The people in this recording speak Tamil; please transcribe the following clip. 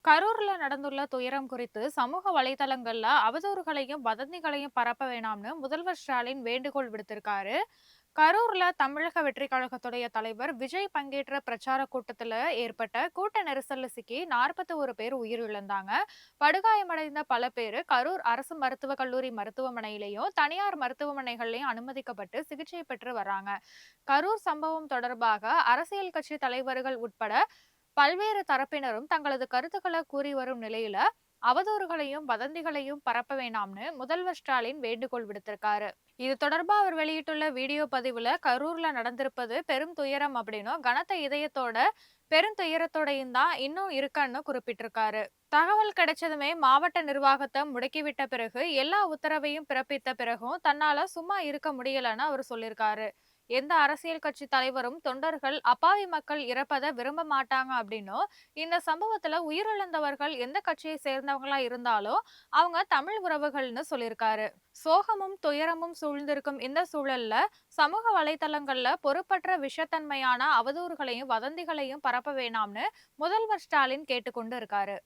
கரூர்ல நடந்துள்ள துயரம் குறித்து சமூக வலைதளங்கள்ல அவதூறுகளையும் வதந்திகளையும் பரப்ப வேணாம்னு முதல்வர் ஸ்டாலின் வேண்டுகோள் விடுத்திருக்காரு. கரூர்ல தமிழக வெற்றிக் கழகத்துடைய தலைவர் விஜய் பங்கேற்ற பிரச்சார கூட்டத்துல ஏற்பட்ட கூட்ட நெரிசல்ல சிக்கி 41 பேர் உயிரிழந்தாங்க. படுகாயமடைந்த பல பேர் கரூர் அரசு மருத்துவக் கல்லூரி மருத்துவமனையிலையும் தனியார் மருத்துவமனைகள்லயும் அனுமதிக்கப்பட்டு சிகிச்சை பெற்று வராங்க. கரூர் சம்பவம் தொடர்பாக அரசியல் கட்சி தலைவர்கள் உட்பட பல்வேறு தரப்பினரும் தங்களது கருத்துக்களை கூறி வரும் நிலையில அவதூறுகளையும் வதந்திகளையும் பரப்ப வேணாம்னு முதல்வர் ஸ்டாலின் வேண்டுகோள் விடுத்திருக்காரு. இது தொடர்பா அவர் வெளியிட்டுள்ள வீடியோ பதிவுல கரூர்ல நடந்திருப்பது பெரும் துயரம் அப்படின்னும் கனத்த இதயத்தோட பெருந்துயரத்தோடையும் தான் இன்னும் இருக்கன்னு குறிப்பிட்டிருக்காரு. தகவல் கிடைச்சதுமே மாவட்ட நிர்வாகத்தை முடக்கிவிட்ட பிறகு எல்லா உத்தரவையும் பிறப்பித்த பிறகும் தன்னால சும்மா இருக்க முடியலன்னு அவர் சொல்லியிருக்காரு. எந்த அரசியல் கட்சி தலைவரும் தொண்டர்கள் அப்பாவி மக்கள் இறப்பதை விரும்ப மாட்டாங்க அப்படின்னும், இந்த சம்பவத்துல உயிரிழந்தவர்கள் எந்த கட்சியை சேர்ந்தவங்களா இருந்தாலும் அவங்க தமிழ் உறவுகள்னு சொல்லியிருக்காரு. சோகமும் துயரமும் சூழ்ந்திருக்கும் இந்த சூழல்ல சமூக வலைதளங்கள்ல பொறுப்பற்ற விஷத்தன்மையான அவதூறுகளையும் வதந்திகளையும் பரப்ப வேணாம்னு முதல்வர் ஸ்டாலின் கேட்டுக்கொண்டு இருக்காரு.